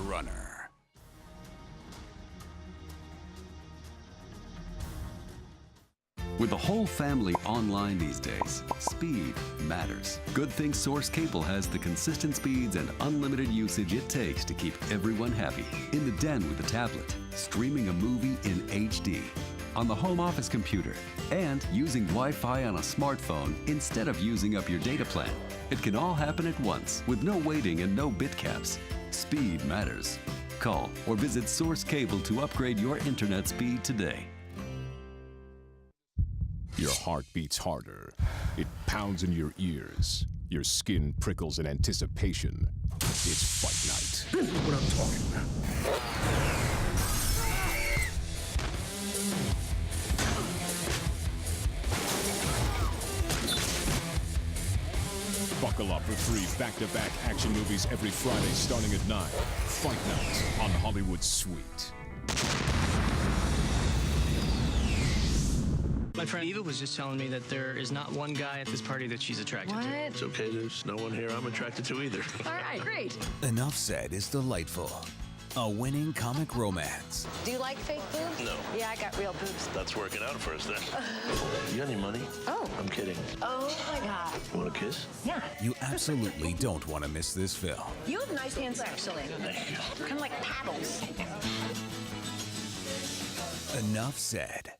Runner. With the whole family online these days, speed matters. Good thing Source Cable has the consistent speeds and unlimited usage it takes to keep everyone happy. In the den with the tablet, streaming a movie in HD, on the home office computer, and using Wi-Fi on a smartphone instead of using up your data plan. It can all happen at once with no waiting and no bit caps. Speed matters. Call or visit Source Cable to upgrade your internet speed today. Your heart beats harder. It pounds in your ears. Your skin prickles in anticipation. It's fight night. This is what I'm talking about. Buckle up for 3 back-to-back action movies every Friday starting at 9. Fight Night on Hollywood Suite. My friend Eva was just telling me that there is not one guy at this party that she's attracted to. It's okay, there's no one here I'm attracted to either. All right, great. Enough Said is delightful. A winning comic romance. Do you like fake boobs? No. Yeah, I got real boobs. That's working out for us then. You got any money? Oh. I'm kidding. Oh my God. You want a kiss? Yeah. You absolutely don't want to miss this film. You have nice hands, actually. Thank you. Kind of like paddles. Enough Said.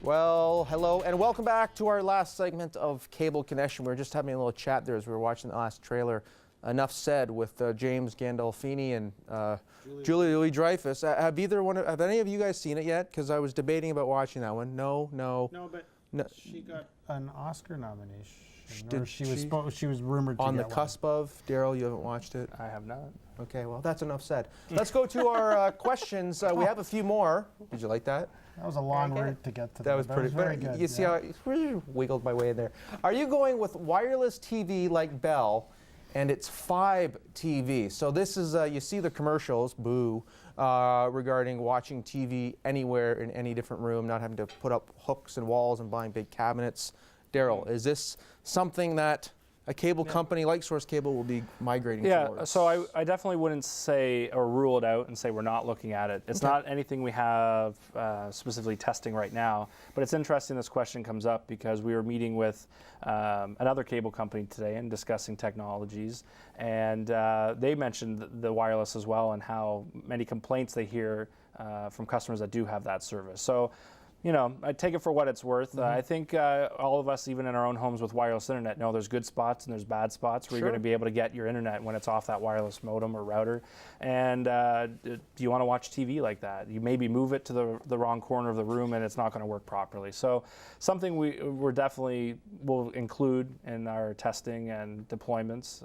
Well, hello, and welcome back to our last segment of Cable Connection. We were just having a little chat there as we were watching the last trailer, Enough Said, with James Gandolfini and Julia Louis-Dreyfus. Have any of you guys seen it yet? Because I was debating about watching that one. No, but no. She got an Oscar nomination. Did she was rumored to on get the cusp of? Darryl, you haven't watched it? I have not. Okay, well, that's enough said. Let's go to our questions. We have a few more. Did you like that? That was a long route to get to that. Was pretty very good. You see how I wiggled my way in there. Are you going with wireless TV like Bell, and it's Fibe TV? So this is, you see the commercials, boo, regarding watching TV anywhere in any different room, not having to put up hooks and walls and buying big cabinets. Darryl, is this something that a cable company like Source Cable will be migrating towards? Yeah, so I definitely wouldn't say or rule it out and say we're not looking at it. It's not anything we have specifically testing right now, but it's interesting this question comes up because we were meeting with another cable company today and discussing technologies, and they mentioned the wireless as well and how many complaints they hear from customers that do have that service. So, you know, I take it for what it's worth. I think all of us, even in our own homes with wireless internet, know there's good spots and there's bad spots where you're going to be able to get your internet when it's off that wireless modem or router. And do you want to watch TV like that? You maybe move it to the wrong corner of the room and it's not going to work properly. So something we're definitely will include in our testing and deployments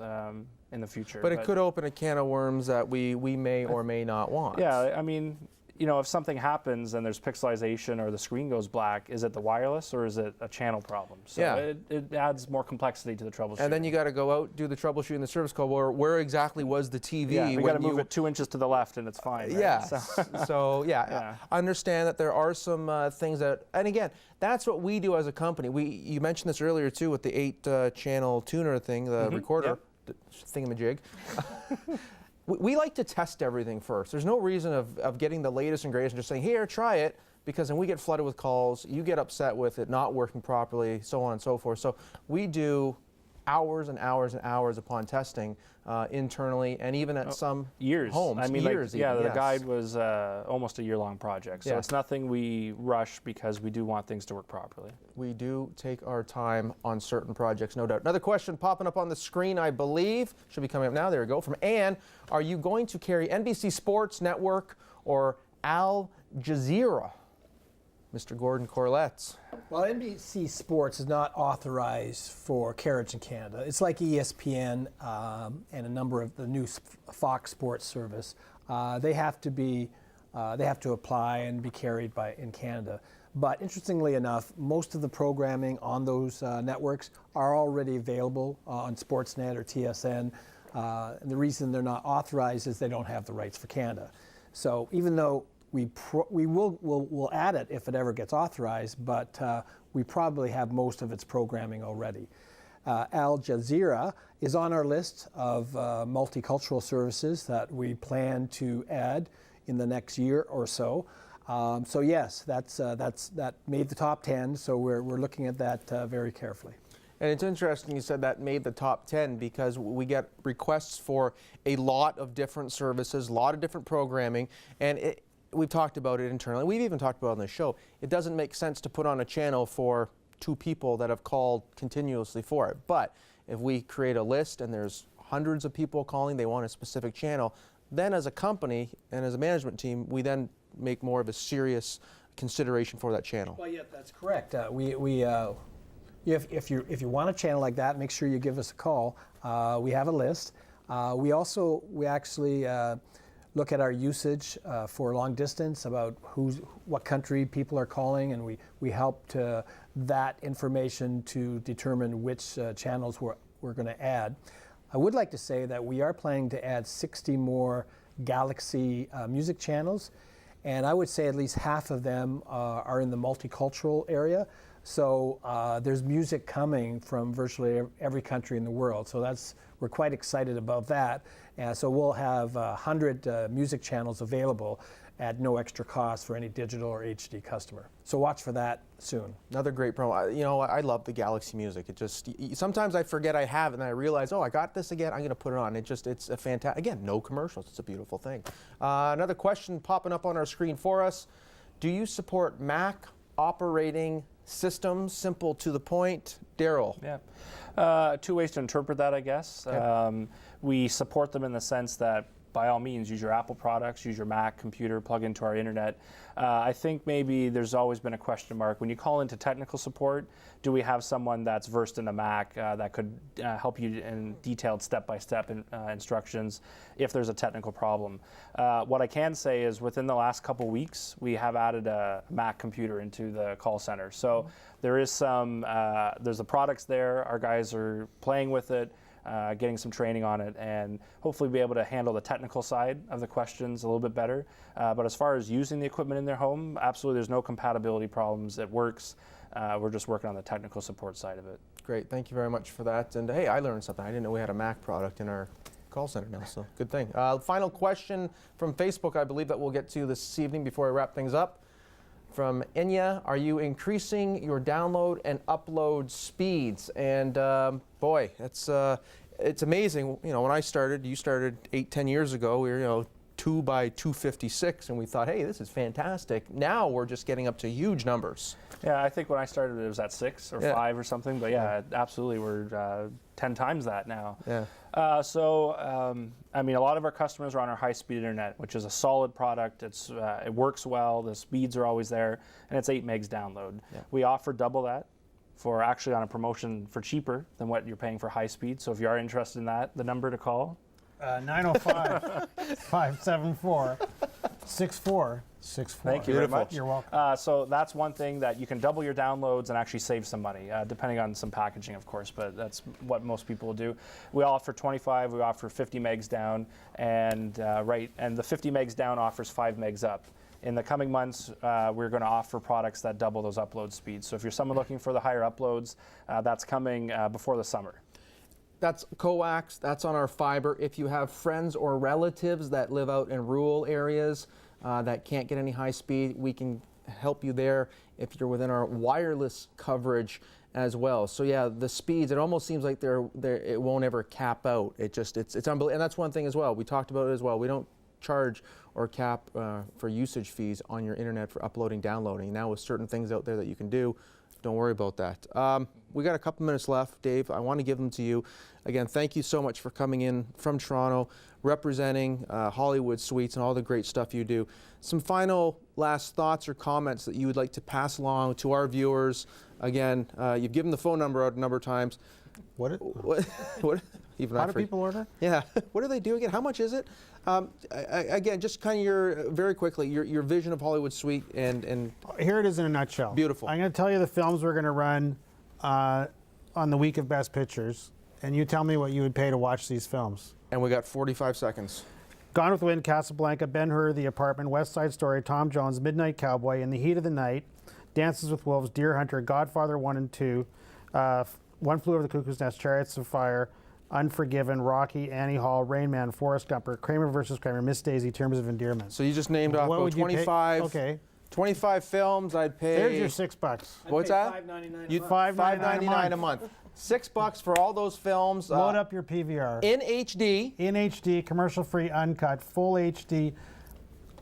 in the future. But it could open a can of worms that we may or may not want. Yeah, I mean, if something happens and there's pixelization or the screen goes black, is it the wireless or is it a channel problem? So it adds more complexity to the troubleshooting. And then you got to go out, do the troubleshooting, the service call. Where exactly was the TV? Yeah, we got to move it 2 inches to the left and it's fine. Right? Yeah. So understand that there are some things that, and again, that's what we do as a company. You mentioned this earlier too with the 8-channel tuner thing, the recorder, thingamajig. We like to test everything first. There's no reason of getting the latest and greatest and just saying, here, try it, because then we get flooded with calls, you get upset with it not working properly, so on and so forth. So we do hours and hours and hours upon testing internally and even at some homes. I mean, years the guide was almost a year-long project. So it's nothing we rush because we do want things to work properly. We do take our time on certain projects, no doubt. Another question popping up on the screen, I believe, should be coming up now. There we go. From Ann, are you going to carry NBC Sports Network or Al Jazeera? Mr. Gordon Corlett. Well, NBC Sports is not authorized for carriage in Canada. It's like ESPN and a number of the new Fox Sports service. They have to apply and be carried in Canada. But interestingly enough, most of the programming on those networks are already available on Sportsnet or TSN. And the reason they're not authorized is they don't have the rights for Canada. So even though we'll add it if it ever gets authorized, but we probably have most of its programming already. Al Jazeera is on our list of multicultural services that we plan to add in the next year or so. So yes, that made the top 10. So we're looking at that very carefully. And it's interesting you said that made the top 10 because we get requests for a lot of different services, a lot of different programming, and we've talked about it internally. We've even talked about it on the show. It doesn't make sense to put on a channel for 2 people that have called continuously for it. But if we create a list and there's hundreds of people calling, they want a specific channel, then as a company and as a management team, we then make more of a serious consideration for that channel. Well, yeah, that's correct. If you want a channel like that, make sure you give us a call. We have a list. We actually look at our usage for long distance, about what country people are calling, and we help that information to determine which channels we're going to add. I would like to say that we are planning to add 60 more Galaxy music channels, and I would say at least half of them are in the multicultural area. So there's music coming from virtually every country in the world. So we're quite excited about that. So we'll have 100 music channels available at no extra cost for any digital or HD customer. So watch for that soon. Another great promo. You know, I love the Galaxy music. It just, sometimes I forget I have it and I realize, oh, I got this again, I'm going to put it on. It's a fantastic, again, no commercials. It's a beautiful thing. Another question popping up on our screen for us. Do you support Mac operating systems? Simple to the point. Darryl. Yeah. 2 ways to interpret that, I guess. Okay. We support them in the sense that, by all means, use your Apple products, use your Mac computer, plug into our internet. I think maybe there's always been a question mark. When you call into technical support, do we have someone that's versed in the Mac that could help you in detailed step-by-step instructions if there's a technical problem? What I can say is within the last couple weeks, we have added a Mac computer into the call center. So there is there's the products there. Our guys are playing with it. Getting some training on it, and hopefully be able to handle the technical side of the questions a little bit better. But as far as using the equipment in their home, absolutely there's no compatibility problems. It works. We're just working on the technical support side of it. Great, thank you very much for that. And hey, I learned something. I didn't know we had a Mac product in our call center now, so good thing. Final question from Facebook, I believe, that we'll get to this evening before I wrap things up. From Enya, are you increasing your download and upload speeds? And boy, it's amazing. You know, when I started, you started 8-10 years ago. We were 2 by 256, and we thought, hey, this is fantastic. Now we're just getting up to huge numbers. Yeah, I think when I started, it was at 6 or 5 or something. But yeah, absolutely, we're 10 times that now. Yeah. I mean, a lot of our customers are on our high-speed internet, which is a solid product. It works well. The speeds are always there, and it's 8 megs download. Yeah. We offer double that for actually on a promotion for cheaper than what you're paying for high speed. So if you are interested in that, the number to call. 905-574-5400. 6'4". Thank you very much. You're welcome. So that's one thing that you can double your downloads and actually save some money, depending on some packaging, of course, but that's what most people will do. We offer 25, we offer 50 megs down, and the 50 megs down offers 5 megs up. In the coming months, we're going to offer products that double those upload speeds. So if you're someone looking for the higher uploads, that's coming before the summer. That's coax, that's on our fiber. If you have friends or relatives that live out in rural areas that can't get any high speed, we can help you there if you're within our wireless coverage as well. So yeah, the speeds, it almost seems like it won't ever cap out. It's unbelievable. And that's one thing as well. We talked about it as well. We don't charge or cap for usage fees on your internet for uploading, downloading. Now with certain things out there that you can do, don't worry about that. We got a couple minutes left, Dave. I want to give them to you. Again, thank you so much for coming in from Toronto, representing Hollywood Suites and all the great stuff you do. Some final last thoughts or comments that you would like to pass along to our viewers. Again, you've given the phone number out a number of times. What even How do people order? Yeah. What do they do again? How much is it? Again, just kind of very quickly, your vision of Hollywood Suite and here it is in a nutshell. Beautiful. I'm going to tell you the films we're going to run on the week of Best Pictures, and you tell me what you would pay to watch these films. And we got 45 seconds. Gone with the Wind, Casablanca, Ben-Hur, The Apartment, West Side Story, Tom Jones, Midnight Cowboy, In the Heat of the Night, Dances with Wolves, Deer Hunter, Godfather 1 and 2, One Flew Over the Cuckoo's Nest, Chariots of Fire, Unforgiven, Rocky, Annie Hall, Rain Man, Forrest Gump, Kramer versus Kramer, Miss Daisy, Terms of Endearment. So you just named off about 25. Okay. 25 films. I'd pay. There's your $6. What's that? $5.99 a month. $6 for all those films. Load up your PVR. In HD. In HD, commercial-free, uncut, full HD.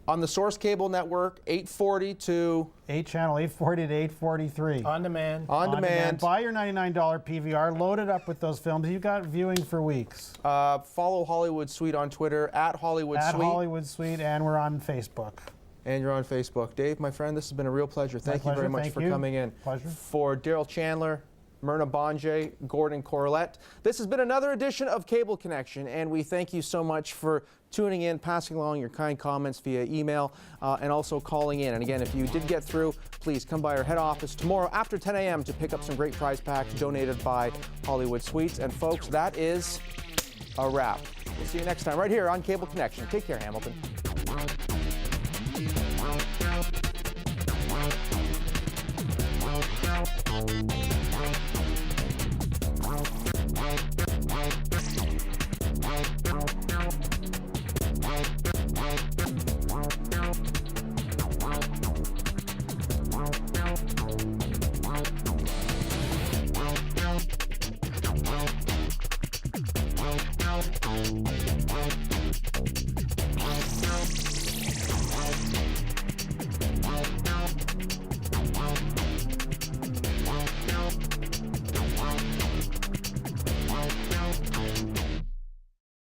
On the Source Cable Network, 840 to 8 channel, 840 to 843. On demand. On demand. Buy your $99 PVR, load it up with those films. You've got viewing for weeks. Follow Hollywood Suite on Twitter, at Hollywood Suite. At Hollywood Suite, and we're on Facebook. And you're on Facebook. Dave, my friend, this has been a real pleasure. Thank you very much for coming in. Pleasure. For Darryl Chandler, Myrna Bonje, Gordon Corlett, this has been another edition of Cable Connection, and we thank you so much for tuning in, passing along your kind comments via email, and also calling in. And again, if you did get through, please come by our head office tomorrow after 10 a.m. to pick up some great prize packs donated by Hollywood Suites. And folks, that is a wrap. We'll see you next time right here on Cable Connection. Take care, Hamilton.